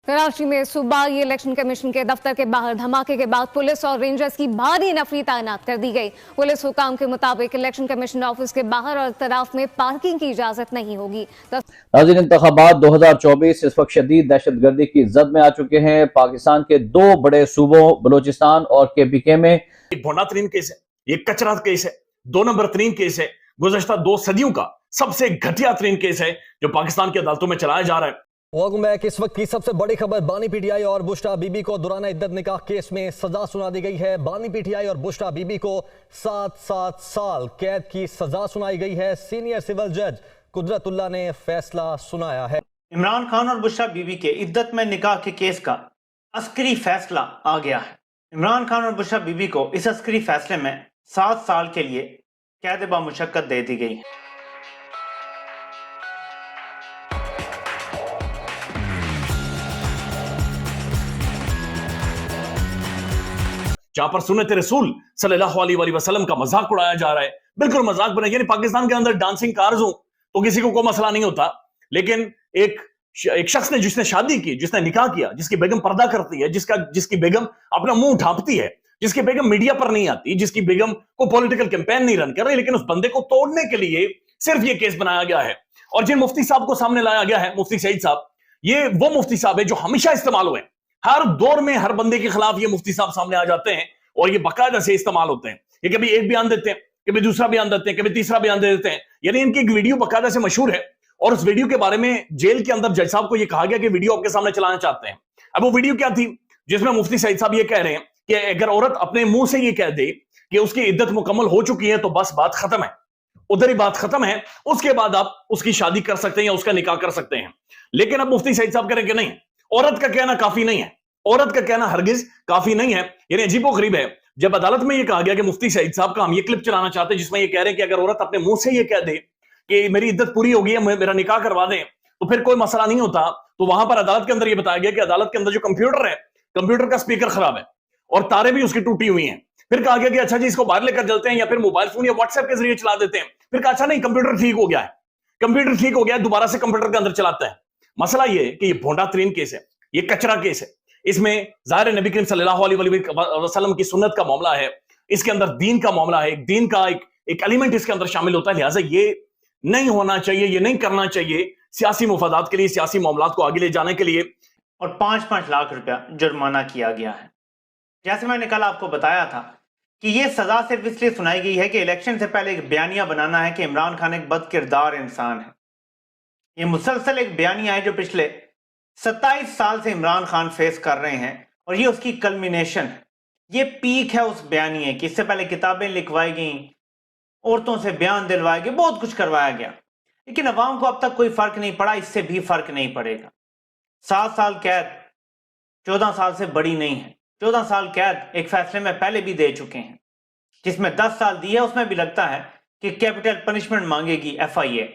कराची में सुबह ये इलेक्शन कमीशन के दफ्तर के बाहर धमाके के बाद पुलिस और रेंजर्स की भारी नफरी तैनात कर दी गई। पुलिस हुकाम के मुताबिक इलेक्शन कमीशन ऑफिस के बाहर और इतराफ में पार्किंग की इजाजत नहीं होगी। नाज़रीन, इंतखाबात 2024 इस वक्त शदीद दहशत गर्दी की जद में आ चुके हैं। पाकिस्तान के दो बड़े सूबों बलोचिस्तान और KPK में एक भोंडा तरीन केस है, एक कचरा केस है, 2 नंबर तरीन केस है, गुज़श्ता 2 सदियों का सबसे घटिया तरीन केस है जो पाकिस्तान की अदालतों में चलाया जा रहा है। Welcome back. इस वक्त की सबसे बड़ी खबर, बानी PTI और बुशरा बीबी को दुराना इद्दत निकाह केस में सजा सुना दी गई है। बानी PTI और बुशरा बीबी को 7 साल कैद की सजा सुनाई गई है। सीनियर सिविल जज कुदरतुल्लाह ने फैसला सुनाया है। इमरान खान और बुशरा बीबी के इद्दत में निकाह के केस का अस्करी फैसला आ गया है। इमरान खान और बुशरा बीबी को इस अस्करी फैसले में 7 साल के लिए कैद बामुशक्कत दे दी गई है। जहां पर सुन्नत रसूल सल्लल्लाहु अलैहि वसल्लम का मजाक उड़ाया जा रहा है, बिल्कुल मजाक बना। यानी पाकिस्तान के अंदर डांसिंग कार्स हो तो किसी को कोई मसला नहीं होता, लेकिन एक शख्स ने जिसने शादी की, जिसने निकाह किया, जिसकी बेगम पर्दा करती है, जिसकी बेगम अपना मुंह ढांपती है, जिसकी बेगम मीडिया पर नहीं आती, जिसकी बेगम को पॉलिटिकल कैंपेन नहीं रन कर रही, लेकिन उस बंदे को तोड़ने के लिए सिर्फ ये केस बनाया गया है। और जिन मुफ्ती साहब को सामने लाया गया है, मुफ्ती सईद साहब, ये वो मुफ्ती साहब है जो हमेशा इस्तेमाल हुए। हर दौर में हर बंदे के खिलाफ ये मुफ्ती साहब सामने आ जाते हैं और ये बाकायदा से इस्तेमाल होते हैं। ये कभी एक बयान देते हैं, कभी दूसरा बयान देते हैं, कभी तीसरा बयान दे देते हैं। यानी इनकी एक वीडियो बाकायदा से मशहूर है और उस वीडियो के बारे में जेल के अंदर जज साहब को ये कहा गया कि वीडियो आपके सामने चलाना चाहते हैं। अब वो वीडियो क्या थी जिसमें मुफ्ती सईद साहब ये कह रहे हैं कि अगर औरत अपने मुंह से ये कह दे कि उसकी इद्दत मुकम्मल हो चुकी है तो बस बात खत्म है, उधर ही बात खत्म है, उसके बाद आप उसकी शादी कर सकते हैं या उसका निकाह कर सकते हैं। लेकिन अब मुफ्ती सईद साहब कह रहे हैं कि नहीं, औरत का कहना काफी नहीं है, औरत का कहना हरगिज काफी नहीं है। यानी अजीबोगरीब है जब अदालत में ये कहा गया कि मुफ्ती सईद साहब का हम ये क्लिप चलाना चाहते हैं जिसमें ये कह रहे हैं कि अगर औरत अपने मुंह से ये कह दे कि मेरी इद्दत पूरी हो गई है, मेरा निकाह करवा दें, तो फिर कोई मसला नहीं होता। तो वहां पर अदालत के अंदर ये बताया गया कि अदालत के अंदर जो कंप्यूटर है, कंप्यूटर का स्पीकर खराब है और तारे भी उसकी टूटी हुई हैं। फिर कहा गया कि अच्छा जी इसको बाहर लेकर चलते हैं या फिर मोबाइल फोन या व्हाट्सएप के जरिए चला देते हैं। फिर कहा अच्छा नहीं, कंप्यूटर ठीक हो गया है, कंप्यूटर ठीक हो गया है, दोबारा से कंप्यूटर के अंदर चलाता है। मसला ये कि ये भोंडा तरीन केस है, ये कचरा केस है। इसमें ज़ाहिर नबी करीम सल्लल्लाहु अलैहि वसल्लम की सुन्नत का मामला है, इसके अंदर दीन का मामला है, दीन का एक एलिमेंट इसके अंदर शामिल होता है। लिहाजा ये नहीं होना चाहिए, ये नहीं करना चाहिए सियासी मुफादात के लिए, सियासी मामलात को आगे ले जाने के लिए। और 5-5 लाख रुपया जुर्माना किया गया है। जैसे मैंने कल आपको बताया था कि ये सजा सिर्फ इसलिए सुनाई गई है कि इलेक्शन से पहले एक बयानिया बनाना है कि इमरान खान एक बदकिरदार इंसान है। ये मुसलसल एक बयानिया है जो पिछले 27 साल से इमरान खान फेस कर रहे हैं और ये उसकी कल्मिनेशन है, ये पीक है उस बयानिए की। इससे पहले किताबें लिखवाई गई, औरतों से बयान दिलवाए गए, बहुत कुछ करवाया गया, लेकिन अवाम को अब तक कोई फर्क नहीं पड़ा, इससे भी फर्क नहीं पड़ेगा। 7 साल कैद 14 साल से बड़ी नहीं है। 14 साल कैद एक फैसले में पहले भी दे चुके हैं, जिसमें 10 साल दी है, उसमें भी लगता है कि कैपिटल पनिशमेंट मांगेगी FIA।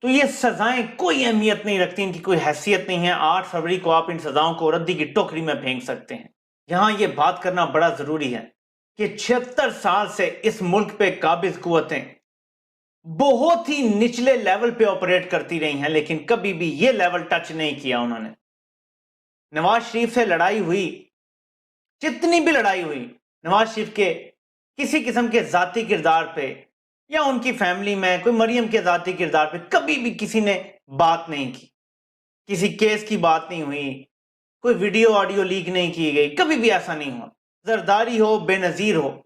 तो ये सजाएं कोई अहमियत नहीं रखती, इनकी कोई हैसियत नहीं है। 8 फरवरी को आप इन सजाओं को रद्दी की टोकरी में फेंक सकते हैं। यहां ये बात करना बड़ा जरूरी है कि 76 साल से इस मुल्क पे काबिज कुव्वतें बहुत ही निचले लेवल पे ऑपरेट करती रही हैं, लेकिन कभी भी ये लेवल टच नहीं किया उन्होंने। नवाज शरीफ से लड़ाई हुई, जितनी भी लड़ाई हुई, नवाज शरीफ के किसी किस्म के जाती किरदार पे या उनकी फैमिली में कोई मरियम के जाती किरदार पे कभी भी किसी ने बात नहीं की, किसी केस की बात नहीं हुई, कोई वीडियो ऑडियो लीक नहीं की गई, कभी भी ऐसा नहीं हुआ। जरदारी हो, बेनजीर हो,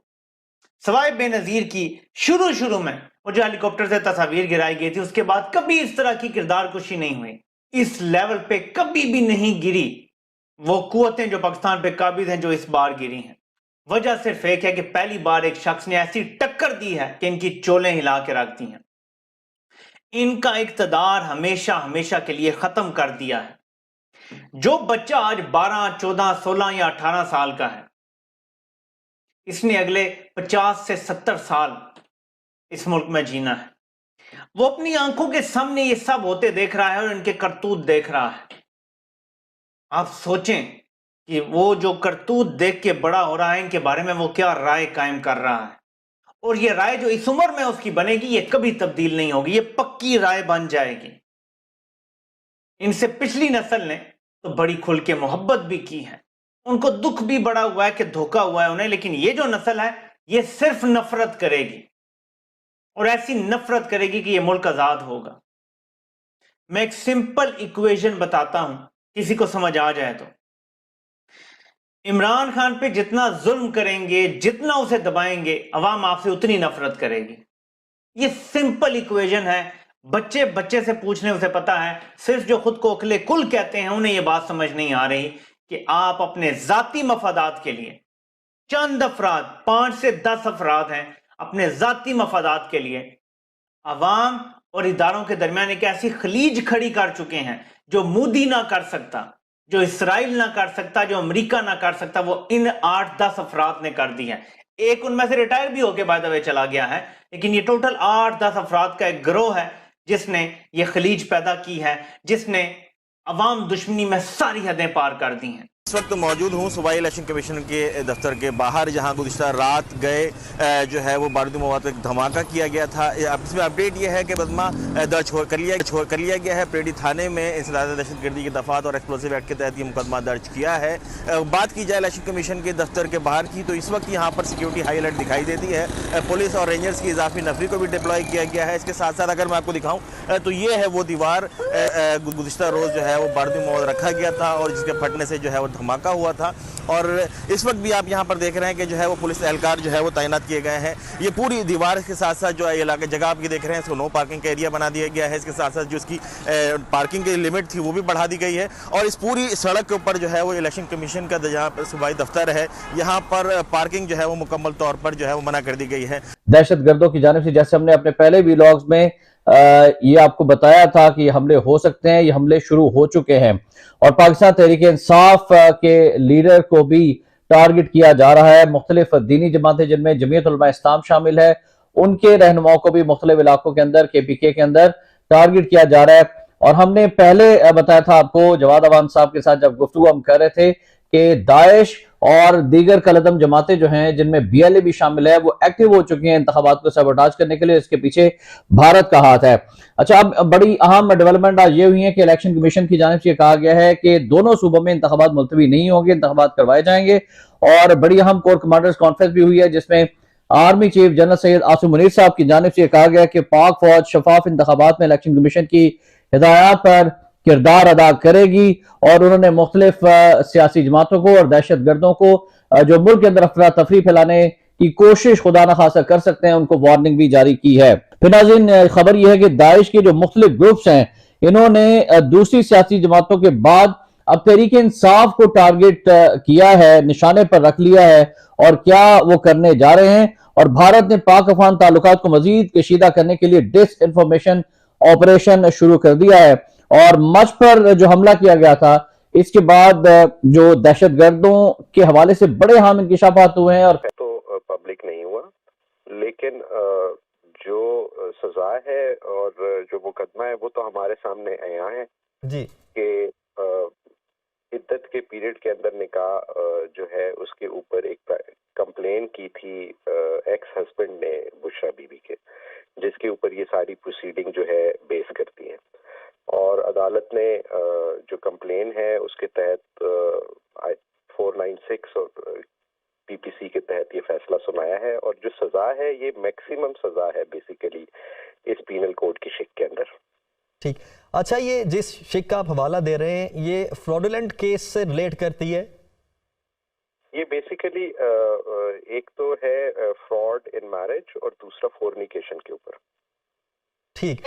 सवाए बेनजीर की शुरू में वो जो हेलीकॉप्टर से तस्वीर गिराई गई थी, उसके बाद कभी इस तरह की किरदार कुशी नहीं हुई। इस लेवल पे कभी भी नहीं गिरी वो कुव्वतें जो पाकिस्तान पे काबिज हैं, जो इस बार गिरी हैं। वजह सिर्फ एक है कि पहली बार एक शख्स ने ऐसी टक्कर दी है कि इनकी चोलें हिला के रख दी हैं। इनका इक्तदार हमेशा हमेशा के लिए खत्म कर दिया है। जो बच्चा आज 12, 14, 16 या 18 साल का है, इसने अगले 50 से 70 साल इस मुल्क में जीना है। वो अपनी आंखों के सामने ये सब होते देख रहा है और इनके करतूत देख रहा है। आप सोचें कि वो जो करतूत देख के बड़ा हो रहा है, इनके बारे में वो क्या राय कायम कर रहा है। और ये राय जो इस उम्र में उसकी बनेगी, ये कभी तब्दील नहीं होगी, ये पक्की राय बन जाएगी। इनसे पिछली नस्ल ने تو بڑی کھل کے محبت بھی کی ہے, ان کو دکھ بھی بڑا ہوا ہے کہ دھوکا ہوا ہے انہیں, لیکن یہ جو نسل ہے یہ صرف نفرت کرے گی, اور ایسی نفرت کرے گی کہ یہ ملک آزاد ہوگا. میں ایک سمپل ایکویشن بتاتا ہوں, کسی کو سمجھ آ جائے تو. عمران خان پہ جتنا ظلم کریں گے, جتنا اسے دبائیں گے, عوام آپ سے اتنی نفرت کرے گی. یہ سمپل ایکویشن ہے, بچے بچے سے پوچھنے اسے پتا ہے. صرف جو خود کو اکلے کل کہتے ہیں انہیں یہ بات سمجھ نہیں آ رہی کہ آپ اپنے ذاتی مفادات کے لیے, چند افراد 5 سے 10 افراد ہیں, اپنے ذاتی مفادات کے لیے عوام اور اداروں کے درمیان ایک ایسی خلیج کھڑی کر چکے ہیں جو مودی نہ کر سکتا, جو اسرائیل نہ کر سکتا, جو امریکہ نہ کر سکتا, وہ ان 8-10 افراد نے کر دی ہے. ایک ان میں سے ریٹائر بھی ہو کے بائی دا وے چلا گیا ہے, لیکن یہ ٹوٹل 8-10 افراد کا ایک گروہ ہے جس نے یہ خلیج پیدا کی ہے, جس نے عوام دشمنی میں ساری حدیں پار کر دی ہیں. اس وقت موجود ہوں صوبائی الیکشن کمیشن کے دفتر کے باہر, جہاں گزشتہ رات گئے جو ہے وہ بارودی مواد کا ایک دھماکہ کیا گیا تھا. اس میں اپڈیٹ یہ ہے کہ مقدمہ درج کر لیا گیا ہے. پیڑی تھانے میں انسداد دہشت گردی کی دفعات اور ایکسپلوسیو ایکٹ کے تحت یہ مقدمہ درج کیا ہے. بات کی جائے الیکشن کمیشن کے دفتر کے باہر کی, تو اس وقت یہاں پر سیکیورٹی ہائی الرٹ دکھائی دیتی ہے. پولیس اور رینجرز کی اضافی نفری کو بھی ڈپلوائے کیا گیا ہے. اس کے ساتھ ساتھ اگر میں آپ کو دکھاؤں تو یہ ہے وہ دیوار, گزشتہ روز جو ہے وہ بارودی مواد رکھا گیا تھا اور جس کے پھٹنے سے جو ہے وہ دھماکہ ہوا تھا. اور اس وقت بھی آپ یہاں پر دیکھ رہے ہیں کہ جو ہے وہ پولیس اہلکار جو ہے وہ تعینات کیے گئے ہیں. یہ پوری دیوار کے ساتھ ساتھ جو ہے علاقے جگہ آپ کی دیکھ رہے ہیں اس کو نو پارکنگ کا ایریا بنا دیا گیا ہے. اس کے ساتھ ساتھ جو اس کی پارکنگ کی لمٹ تھی وہ بھی بڑھا دی گئی ہے. اور اس پوری سڑک کے اوپر جو ہے وہ الیکشن کمیشن کا جہاں پر صوبائی دفتر ہے, یہاں پر پارکنگ جو ہے وہ مکمل طور پر جو ہے وہ منع کر دی گئی ہے. دہشت گردوں کی جانب سے, جیسے ہم نے اپنے پہلے ویلاگز میں یہ آپ کو بتایا تھا کہ یہ حملے ہو سکتے ہیں, یہ حملے شروع ہو چکے ہیں, اور پاکستان تحریک انصاف کے لیڈر کو بھی ٹارگٹ کیا جا رہا ہے. مختلف دینی جماعتیں جن میں جمعیت علماء اسلام شامل ہے, ان کے رہنماؤں کو بھی مختلف علاقوں کے اندر KPK کے اندر ٹارگٹ کیا جا رہا ہے. اور ہم نے پہلے بتایا تھا آپ کو, جواد عوام صاحب کے ساتھ جب گفتگو ہم کر رہے تھے, کہ داعش اور دیگر کالعدم جماعتیں جو ہیں جن میں BLA بھی شامل ہے, وہ ایکٹیو ہو چکی ہیں انتخابات کو سیبوٹاج کرنے کے لیے. اس کے پیچھے بھارت کا ہاتھ ہے. اچھا, اب بڑی اہم ڈیولپمنٹ آج یہ ہوئی ہے کہ الیکشن کمیشن کی جانب سے یہ کہا گیا ہے کہ دونوں صوبوں میں انتخابات ملتوی نہیں ہوں گے, انتخابات کروائے جائیں گے. اور بڑی اہم کور کمانڈرز کانفرنس بھی ہوئی ہے جس میں army chief general Syed Asim Munir صاحب کی جانب سے یہ کہا گیا کہ پاک فوج شفاف انتخابات میں الیکشن کمیشن کی ہدایات پر کردار ادا کرے گی. اور انہوں نے مختلف سیاسی جماعتوں کو اور دہشت گردوں کو جو ملک کے اندر افراتفری پھیلانے کی کوشش خدا نخواستہ کر سکتے ہیں, ان کو وارننگ بھی جاری کی ہے. پھر ناظرین, خبر یہ ہے کہ داعش کے جو مختلف گروپس ہیں, انہوں نے دوسری سیاسی جماعتوں کے بعد اب تحریک انصاف کو ٹارگٹ کیا ہے, نشانے پر رکھ لیا ہے. اور کیا وہ کرنے جا رہے ہیں, اور بھارت نے پاک افغان تعلقات کو مزید کشیدہ کرنے کے لیے ڈس انفارمیشن آپریشن شروع کر دیا ہے. اور مچ پر جو حملہ کیا گیا تھا, اس کے بعد جو دہشت گردوں کے حوالے سے بڑے اہم انکشافات ہوئے ہیں. اور تو پبلک نہیں ہوا, لیکن جو سزا ہے اور جو مقدمہ ہے وہ تو ہمارے سامنے عیاں ہے جی, کہ عدت کے پیریڈ کے اندر نکاح جو ہے اس کے اوپر ایک کمپلین کی تھی ایکس ہسبینڈ نے بشرا بی بی کے, جس کے اوپر یہ ساری پروسیڈنگ جو ہے بیس کرتی ہیں. اور عدالت نے جو کمپلین ہے اس کے تحت 496 اور PPC کے تحت یہ فیصلہ سنایا ہے. اور جو سزا ہے یہ میکسیمم سزا ہے بیسیکلی اس پینل کوڈ کی شک کے اندر. ٹھیک. اچھا, یہ جس شک کا آپ حوالہ دے رہے ہیں یہ فراڈولنٹ کیس سے ریلیٹ کرتی ہے؟ یہ بیسیکلی ایک تو ہے فراڈ ان میرج اور دوسرا فورنیکیشن کے اوپر. ٹھیک.